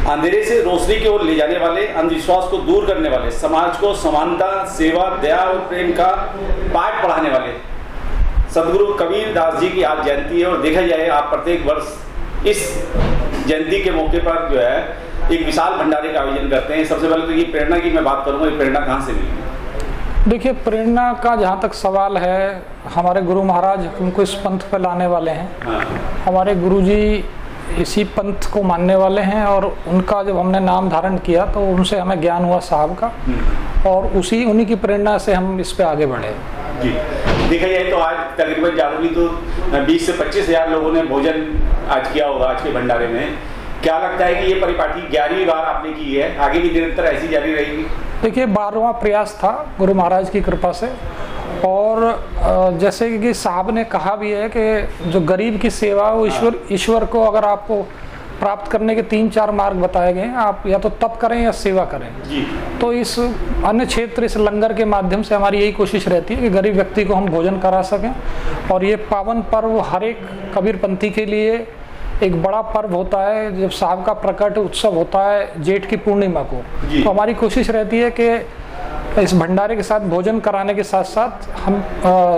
अंधेरे से रोशनी की ओर ले जाने वाले, अंधविश्वास को दूर करने वाले, समाज को समानता, सेवा, दया और प्रेम का पाठ पढ़ाने वाले सदगुरु कबीर दास जी की आज जयंती है। और देखा जाए आप प्रत्येक वर्ष इस जयंती के मौके पर जो है एक विशाल भंडारे का आयोजन करते हैं। सबसे पहले तो ये प्रेरणा की मैं बात करूँगा, ये प्रेरणा कहाँ से मिली? देखिए, प्रेरणा का जहाँ तक सवाल है, हमारे गुरु महाराज हमको इस पंथ पे लाने वाले हैं। हाँ। हमारे गुरुजी इसी पंथ को मानने वाले हैं और उनका जब हमने नाम धारण किया तो उनसे हमें ज्ञान हुआ साहब का, और उन्हीं की प्रेरणा से हम इस पे आगे बढ़े। जी, देखा जाए तो आज तकरीबन ज़्यादा भी तो 20 से 25 हज़ार लोगों ने भोजन आज किया होगा आज के भंडारे में। क्या लगता है कि ये परिपाटी 11वीं बार आपने की है, आगे भी निरंतर ऐसी जारी रहेगी? देखिए, 12वां प्रयास था गुरु महाराज की कृपा से। और जैसे कि साहब ने कहा भी है कि जो गरीब की सेवा वो ईश्वर को अगर आपको प्राप्त करने के 3-4 मार्ग बताए गए हैं, आप या तो तप करें या सेवा करें जी। तो इस अन्य क्षेत्र, इस लंगर के माध्यम से हमारी यही कोशिश रहती है कि गरीब व्यक्ति को हम भोजन करा सकें। और ये पावन पर्व हर एक कबीरपंथी के लिए एक बड़ा पर्व होता है, जब साहब का प्रकट उत्सव होता है जेठ की पूर्णिमा को। तो हमारी कोशिश रहती है कि इस भंडारे के साथ भोजन कराने के साथ साथ हम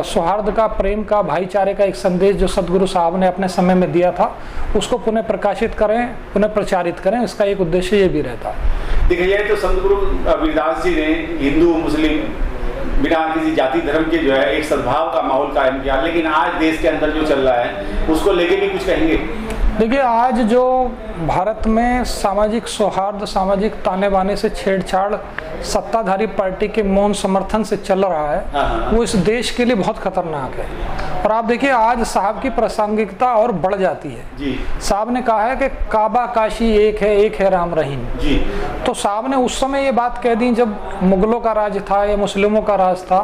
सौहार्द का, प्रेम का, भाईचारे का एक संदेश जो सदगुरु साहब ने अपने समय में दिया था उसको पुनः प्रकाशित करें, पुनः प्रचारित करें। इसका एक उद्देश्य ये भी रहता है। देखा जाए तो सदगुरु कबीरदास जी ने हिंदू मुस्लिम बिना किसी जाति धर्म के जो है एक सद्भाव का माहौल कायम किया, लेकिन आज देश के अंदर जो चल रहा है उसको लेके भी कुछ कहेंगे? देखिए, आज जो भारत में सामाजिक सौहार्द, सामाजिक ताने बाने से छेड़छाड़ सत्ताधारी पार्टी के मौन समर्थन से चल रहा है, वो इस देश के लिए बहुत खतरनाक है। और आप देखिए, आज साहब की प्रासंगिकता और बढ़ जाती है जी। साहब ने कहा है कि काबा काशी एक है राम रहीम जी। तो साहब ने उस समय ये बात कह दी जब मुगलों का राज था या मुस्लिमों का राज था,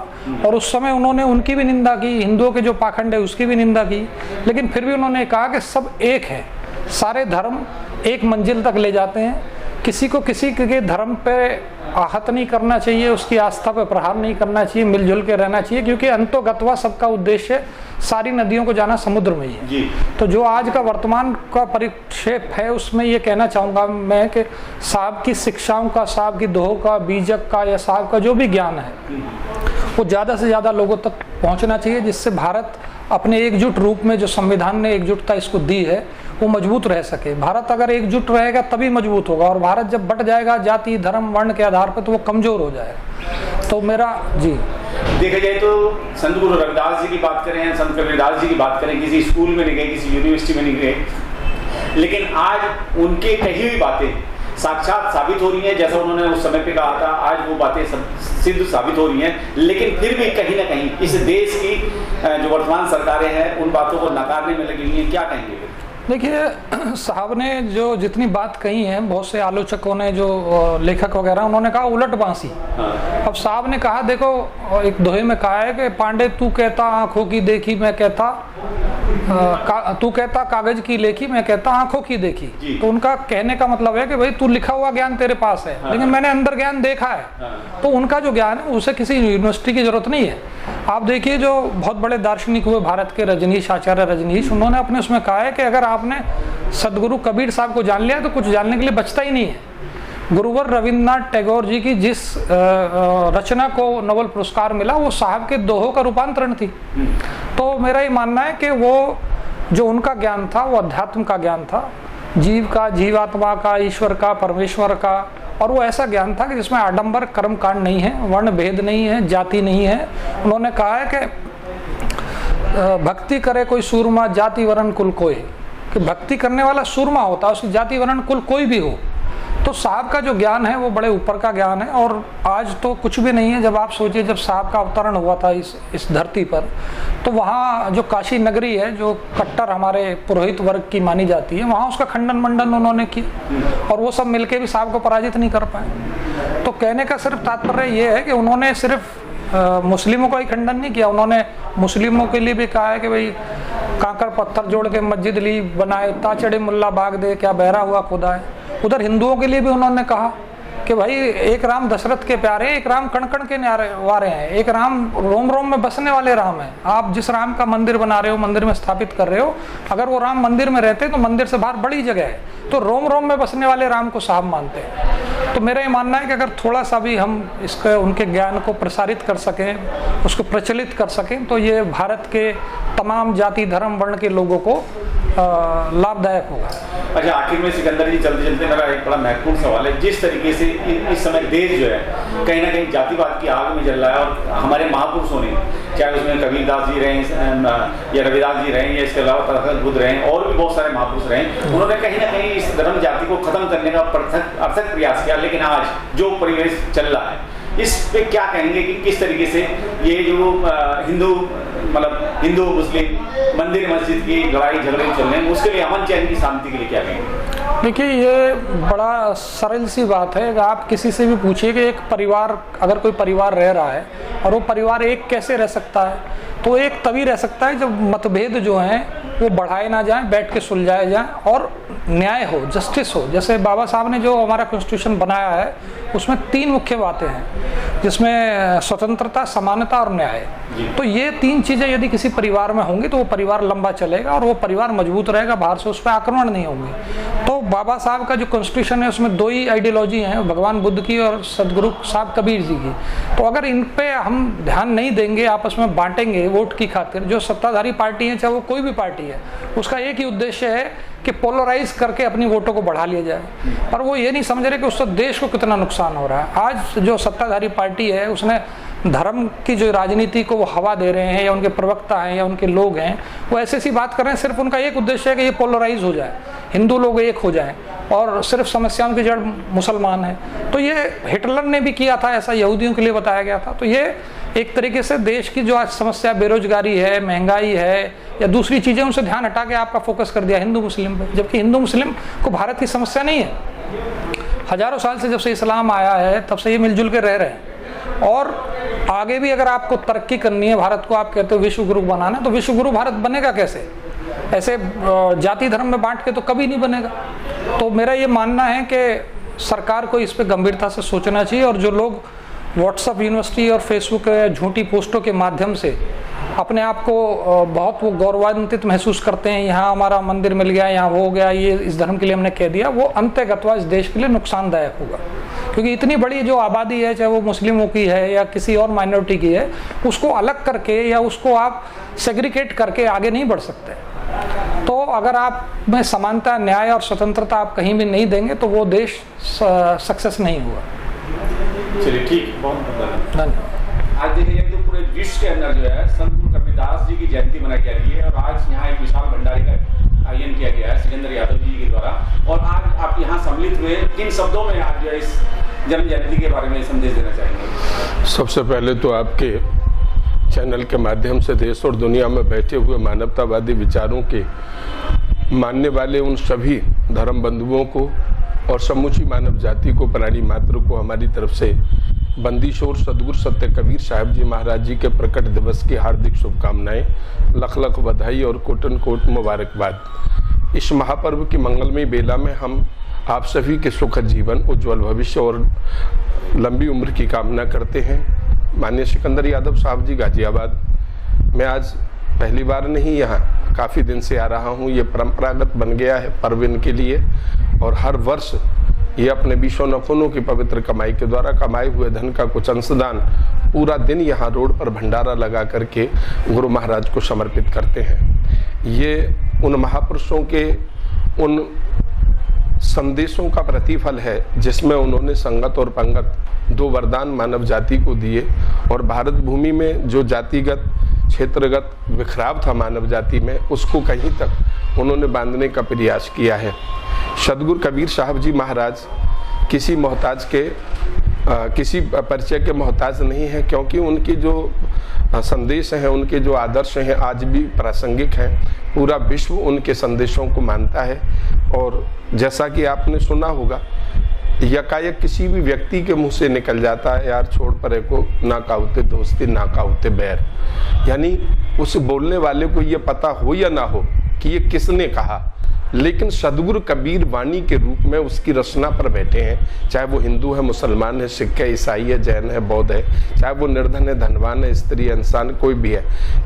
और उस समय उन्होंने उनकी भी निंदा की, हिंदुओं के जो पाखंड है उसकी भी निंदा की, लेकिन फिर भी उन्होंने कहा कि सब एक है, सारे धर्म एक मंजिल तक ले जाते हैं, किसी को किसी के धर्म पे आहत नहीं करना चाहिए, उसकी आस्था पे प्रहार नहीं करना चाहिए, मिलजुल के रहना चाहिए, क्योंकि अंतोगत्वा सबका उद्देश्य सारी नदियों को जाना समुद्र में ही है जी। तो जो आज का वर्तमान का परिक्षेप है उसमें ये कहना चाहूँगा मैं कि साहब की शिक्षाओं का, साहब की दोहों का, बीजक का या साहब का जो भी ज्ञान है वो ज़्यादा से ज़्यादा लोगों तक पहुँचना चाहिए, जिससे भारत अपने एकजुट रूप में, जो संविधान ने एकजुटता इसको दी है, वो मजबूत रह सके। भारत अगर एकजुट रहेगा तभी मजबूत होगा, और भारत जब बट जाएगा जाति धर्म वर्ण के आधार पर तो वो कमजोर हो जाएगा। तो मेरा जी, देखा जाए तो संत गुरु रविदास जी की बात करें, संत कबीरदास जी की बात करें, किसी स्कूल में नहीं गए, किसी यूनिवर्सिटी में नहीं गए, लेकिन आज उनके कही हुई बातें साक्षात साबित हो रही हैं। जैसा उन्होंने उस समय पे कहा था, आज वो बातें सिद्ध साबित हो रही हैं। लेकिन फिर भी कहीं ना कहीं इस देश की जो वर्तमान सरकारें हैं उन बातों को नकारने में लगी हुई हैं। क्या कहेंगे? देखिए, साहब ने जो जितनी बात कही है, बहुत से आलोचकों ने, जो लेखक वगैरह, उन्होंने कहा उलट बांसी। अब साहब ने कहा, देखो, एक दोहे में कहा है कि पांडे तू कहता आंखों की देखी, मैं कहता तू कहता कागज की लेखी, मैं कहता आंखों की देखी। तो उनका कहने का मतलब है कि भाई तू लिखा हुआ ज्ञान तेरे पास है, लेकिन मैंने अंदर ज्ञान देखा है। तो उनका जो ज्ञान है उसे किसी यूनिवर्सिटी की जरूरत नहीं है। आप देखिए, जो बहुत बड़े दार्शनिक हुए भारत के, रजनीश, आचार्य रजनीश, उन्होंने अपने उसमें कहा है कि अगर आपने सदगुरु कबीर साहब को जान लिया तो कुछ जानने के लिए बचता ही नहीं है। गुरुवर रविंद्रनाथ टैगोर जी की जिस रचना को नोबेल पुरस्कार मिला वो साहब के दोहों का रूपांतरण थी। तो मेरा ये मानना है कि वो जो उनका ज्ञान था वो अध्यात्म का ज्ञान था, जीव का, जीवात्मा का, ईश्वर का, परमेश्वर का, और वो ऐसा ज्ञान था कि जिसमें आडंबर कर्म कांड नहीं है, वर्ण भेद नहीं है, जाति नहीं है। उन्होंने कहा है कि भक्ति करे कोई सूरमा, जाति वर्ण कुल कोई, कि भक्ति करने वाला सूरमा होता है, उसकी जाति वर्ण कुल कोई भी हो। तो साहब का जो ज्ञान है वो बड़े ऊपर का ज्ञान है, और आज तो कुछ भी नहीं है। जब आप सोचिए, जब साहब का अवतरण हुआ था इस धरती पर, तो वहाँ जो काशी नगरी है, जो कट्टर हमारे पुरोहित वर्ग की मानी जाती है, वहाँ उसका खंडन मंडन उन्होंने किया, और वो सब मिलके भी साहब को पराजित नहीं कर पाए। तो कहने का सिर्फ तात्पर्य ये है कि उन्होंने सिर्फ मुस्लिमों का ही खंडन नहीं किया, उन्होंने मुस्लिमों के लिए भी कहा है कि भाई कांकर पत्थर जोड़ के मस्जिद ली बनाए, ताचड़े मुल्ला बाग दे, क्या बहरा हुआ खुदा है। उधर हिंदुओं के लिए भी उन्होंने कहा कि कि भाई एक राम दशरथ के प्यारे, एक राम कण कण के न्यारे हैं, एक राम रोम रोम में बसने वाले राम हैं। आप जिस राम का मंदिर बना रहे हो, मंदिर में स्थापित कर रहे हो, अगर वो राम मंदिर में रहते तो मंदिर से बाहर बड़ी जगह है, तो रोम रोम में बसने वाले राम को साहब मानते हैं। तो मेरा ये मानना है कि अगर थोड़ा सा भी हम इसके उनके ज्ञान को प्रसारित कर सकें, उसको प्रचलित कर सकें, तो ये भारत के तमाम जाति धर्म वर्ण के लोगों को लाभदायक होगा। अच्छा, आखिर में सिकंदर जी चलते चलते मेरा एक बड़ा महत्वपूर्ण सवाल है, जिस तरीके से इस समय देश जो है कहीं ना कहीं जातिवाद की आग में जल रहा है, और हमारे महापुरुषों ने, चाहे उसमें कबीरदास जी रहे या रविदास जी रहे या इसके अलावा तथागत बुद्ध रहे और भी बहुत सारे महापुरुष रहे, उन्होंने कहीं ना कहीं इस धर्म जाति को खत्म करने का अर्थक प्रयास किया। लेकिन आज जो परिवेश चल रहा है, इस पे क्या कहेंगे कि किस तरीके से ये जो हिंदू मुस्लिम मंदिर मस्जिद की लड़ाई झगड़े चल रहे हैं, उसके लिए अमन चैन की शांति के लिए क्या कहेंगे? देखिए, ये बड़ा सरल सी बात है। आप किसी से भी पूछिए कि एक परिवार, अगर कोई परिवार रह रहा है और वो परिवार एक कैसे रह सकता है, तो एक तभी रह सकता है जब मतभेद जो हैं वो बढ़ाए ना जाएं, बैठ के सुलझाए जाएं और न्याय हो, जस्टिस हो। जैसे बाबा साहब ने जो हमारा कॉन्स्टिट्यूशन बनाया है, उसमें 3 मुख्य बातें हैं, जिसमें स्वतंत्रता, समानता और न्याय। तो ये 3 चीज़ें यदि किसी परिवार में होंगी तो वो परिवार लंबा चलेगा और वो परिवार मजबूत रहेगा, बाहर से उस पर आक्रमण नहीं होंगे। तो बाबा साहब का जो कॉन्स्टिट्यूशन है उसमें 2 ही आइडियोलॉजी हैं, भगवान बुद्ध की और सदगुरु साहब कबीर जी की। तो अगर इन पे हम ध्यान नहीं देंगे, आपस में बांटेंगे वोट की खातिर, जो सत्ताधारी पार्टी है, चाहे वो कोई भी पार्टी है, उसका एक ही उद्देश्य है कि पोलराइज करके अपनी वोटों को बढ़ा लिया जाए, और वो ये नहीं समझ रहे कि उससे देश को कितना नुकसान हो रहा है। आज जो सत्ताधारी पार्टी है उसने धर्म की जो राजनीति को वो हवा दे रहे हैं, या उनके प्रवक्ता हैं या उनके लोग हैं, वो ऐसी सी बात कर रहे हैं, सिर्फ उनका एक उद्देश्य है कि ये पोलराइज हो जाए, हिंदू लोग एक हो जाएं, और सिर्फ समस्याओं की जड़ मुसलमान है। तो ये हिटलर ने भी किया था, ऐसा यहूदियों के लिए बताया गया था। तो ये एक तरीके से देश की जो आज समस्या बेरोजगारी है, महंगाई है या दूसरी चीज़ें, उनसे ध्यान हटा के आपका फोकस कर दिया हिंदू मुस्लिम पे, जबकि हिंदू मुस्लिम को भारत की समस्या नहीं है। हजारों साल से जब से इस्लाम आया है तब से ये मिलजुल के रह रहे हैं, और आगे भी अगर आपको तरक्की करनी है, भारत को आप कहते हो विश्व गुरु बनाना, तो विश्व गुरु भारत बनेगा कैसे? ऐसे जाति धर्म में बांट के तो कभी नहीं बनेगा। तो मेरा ये मानना है कि सरकार को इस पे गंभीरता से सोचना चाहिए, और जो लोग व्हाट्सएप यूनिवर्सिटी और फेसबुक झूठी पोस्टों के माध्यम से अपने आप को बहुत वो गौरवान्वित महसूस करते हैं, यहाँ हमारा मंदिर मिल गया, यहाँ वो हो गया, ये इस धर्म के लिए हमने कह दिया, वो अंततः इस देश के लिए नुकसानदायक होगा। क्योंकि इतनी बड़ी जो आबादी है, चाहे वो मुस्लिमों की है या किसी और माइनॉरिटी की है, उसको अलग करके या उसको आप सेग्रीगेट करके आगे नहीं बढ़ सकते। तो अगर आप में समानता, न्याय और स्वतंत्रता आप कहीं भी नहीं देंगे तो वो देश सक्सेस नहीं हुआ। चलिए, ठीक, बहुत धन्यवाद। आज देखिए तो पूरे विश्व के अंदर जो है संत गुरु कबीरदास जी की जयंती मनाई जा रही है, और आज यहाँ एक विशाल भंडारे का आयोजन किया गया है सिकंदर यादव जी के द्वारा। और आज आप यहाँ सम्मिलित हुए, किन शब्दों में आप जो है इस जन्म जयंती के बारे में संदेश देना चाहेंगे? सबसे पहले तो आपके चैनल के माध्यम से देश और दुनिया में बैठे हुए मानवतावादी विचारों के मानने वाले उन सभी धर्म बंधुओं को और समूची मानव जाति को, प्राणी मात्र को हमारी तरफ से बंदीशोर सदगुरु सत्य कबीर साहब जी महाराज जी के प्रकट दिवस की हार्दिक शुभकामनाएं, लख लख बधाई और कोटन कोट मुबारकबाद। इस महापर्व की मंगलमय बेला में हम आप सभी के सुखद जीवन, उज्जवल भविष्य और लंबी उम्र की कामना करते हैं। माननीय सिकंदर यादव साहब जी, गाजियाबाद। मैं आज पहली बार नहीं, यहाँ काफ़ी दिन से आ रहा हूँ। ये परंपरागत बन गया है पर्व इनके लिए, और हर वर्ष ये अपने बीसों नफोनों की पवित्र कमाई के द्वारा कमाए हुए धन का कुछ अंशदान पूरा दिन यहाँ रोड पर भंडारा लगा करके गुरु महाराज को समर्पित करते हैं। ये उन महापुरुषों के उन संदेशों का प्रतिफल है जिसमें उन्होंने संगत और पंगत 2 वरदान मानव जाति को दिए, और भारत भूमि में जो जातिगत क्षेत्रगत बिखराव था मानव जाति में, उसको कहीं तक उन्होंने बांधने का प्रयास किया है। सदगुरु कबीर साहब जी महाराज किसी मोहताज के किसी परिचय के मोहताज नहीं है, क्योंकि उनके जो संदेश हैं, उनके जो आदर्श हैं आज भी प्रासंगिक हैं। पूरा विश्व उनके संदेशों को मानता है। और जैसा कि आपने सुना होगा, यकायक किसी भी व्यक्ति के मुंह से निकल जाता है, यार छोड़ परे को ना काउते दोस्ती ना काउते बैर। यानी उस बोलने वाले को ये पता हो या ना हो कि ये किसने कहा, लेकिन सदगुरु कबीर वाणी के रूप में उसकी रचना पर बैठे हैं। चाहे वो हिंदू है, मुसलमान है, सिख है, ईसाई है, जैन है, बौद्ध है, चाहे वो निर्धन है, धनवान है, स्त्री है, इंसान कोई भी है।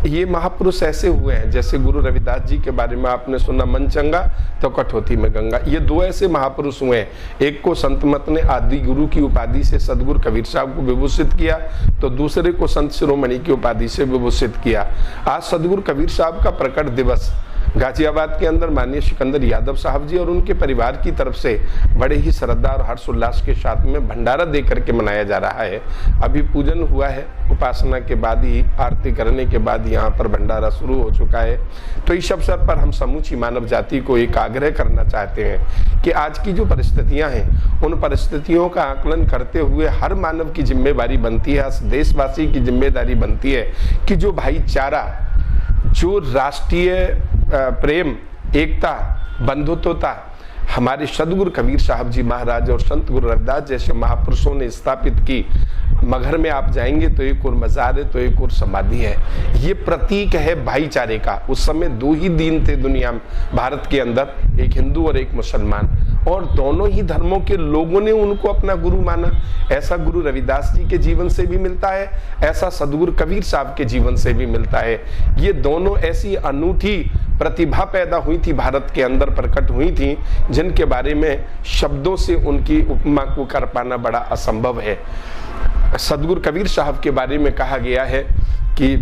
ये महापुरुष ऐसे हुए हैं, जैसे गुरु रविदास जी के बारे में आपने सुना, मन चंगा तो कठौती में गंगा। ये दो ऐसे महापुरुष हुए हैं, एक को संत मत ने आदि गुरु की उपाधि से सदगुरु कबीर साहब को विभूषित किया, तो दूसरे को संत शिरोमणि की उपाधि से विभूषित किया। आज सदगुरु कबीर साहब का प्रकट दिवस गाजियाबाद के अंदर माननीय सिकंदर यादव साहब जी और उनके परिवार की तरफ से बड़े ही श्रद्धा और हर्षोल्लास के साथ में भंडारा दे करके मनाया जा रहा है। अभी पूजन हुआ है, उपासना के बाद ही, आरती करने के बाद यहाँ पर भंडारा शुरू हो चुका है। तो इस अवसर पर हम समूची मानव जाति को एक आग्रह करना चाहते हैं कि आज की जो परिस्थितियां हैं, उन परिस्थितियों का आकलन करते हुए हर मानव की जिम्मेदारी बनती है, देशवासी की जिम्मेदारी बनती है कि जो भाईचारा, जो राष्ट्रीय प्रेम, एकता, बंधुत्वता हमारे सदगुरु कबीर साहब जी महाराज और संत गुरु रविदास जैसे महापुरुषों ने स्थापित की। मगहर में आप जाएंगे तो एक और मजार है, तो एक और समाधि है। ये प्रतीक है भाईचारे का। उस समय दो ही दीन थे दुनिया में, भारत के अंदर, एक हिंदू और एक मुसलमान, और दोनों ही धर्मों के लोगों ने उनको अपना गुरु माना। ऐसा गुरु रविदास जी के जीवन से भी मिलता है, ऐसा सदगुरु कबीर साहब के जीवन से भी मिलता है। ये दोनों ऐसी अनूठी प्रतिभा पैदा हुई थी, भारत के अंदर प्रकट हुई थी, जिनके बारे में शब्दों से उनकी उपमा को कर पाना बड़ा असंभव है। सदगुरु कबीर साहब के बारे में कहा गया है कि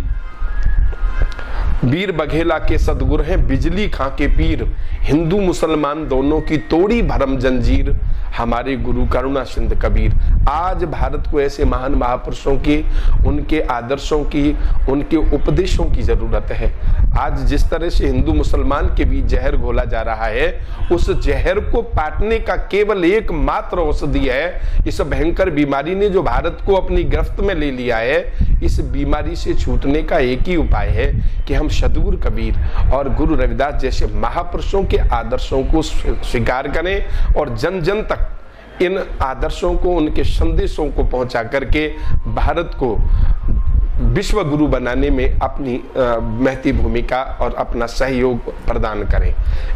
वीर बघेला के सदगुरु हैं, बिजली खां के पीर, हिंदू मुसलमान दोनों की तोड़ी भरम जंजीर, हमारे गुरु करुणा सिंध कबीर। आज भारत को ऐसे महान महापुरुषों की, उनके आदर्शों की, उनके उपदेशों की जरूरत है। आज जिस तरह से हिंदू मुसलमान के बीच जहर घोला जा रहा है, उस जहर को पाटने का केवल एकमात्र औषधि है। इस भयंकर बीमारी ने जो भारत को अपनी गिरफ्त में ले लिया है, इस बीमारी से छूटने का एक ही उपाय है कि हम सदगुरु कबीर और गुरु रविदास जैसे महापुरुषों के आदर्शों को स्वीकार करें और जन जन तक इन आदर्शों को, उनके संदेशों को पहुंचा करके भारत को विश्व गुरु बनाने में अपनी महती भूमिका और अपना सहयोग प्रदान करें।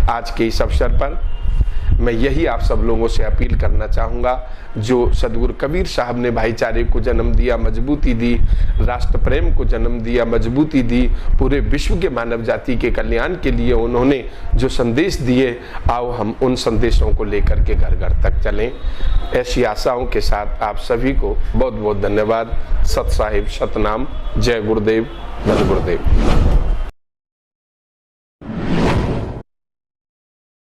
आज के इस अवसर पर मैं यही आप सब लोगों से अपील करना चाहूँगा, जो सदगुरु कबीर साहब ने भाईचारे को जन्म दिया, मजबूती दी, राष्ट्र प्रेम को जन्म दिया, मजबूती दी, पूरे विश्व के मानव जाति के कल्याण के लिए उन्होंने जो संदेश दिए, आओ हम उन संदेशों को लेकर के घर घर तक चलें। ऐसी आशाओं के साथ आप सभी को बहुत बहुत धन्यवाद। सत साहिब, सतनाम, जय गुरुदेव, धन गुरुदेव।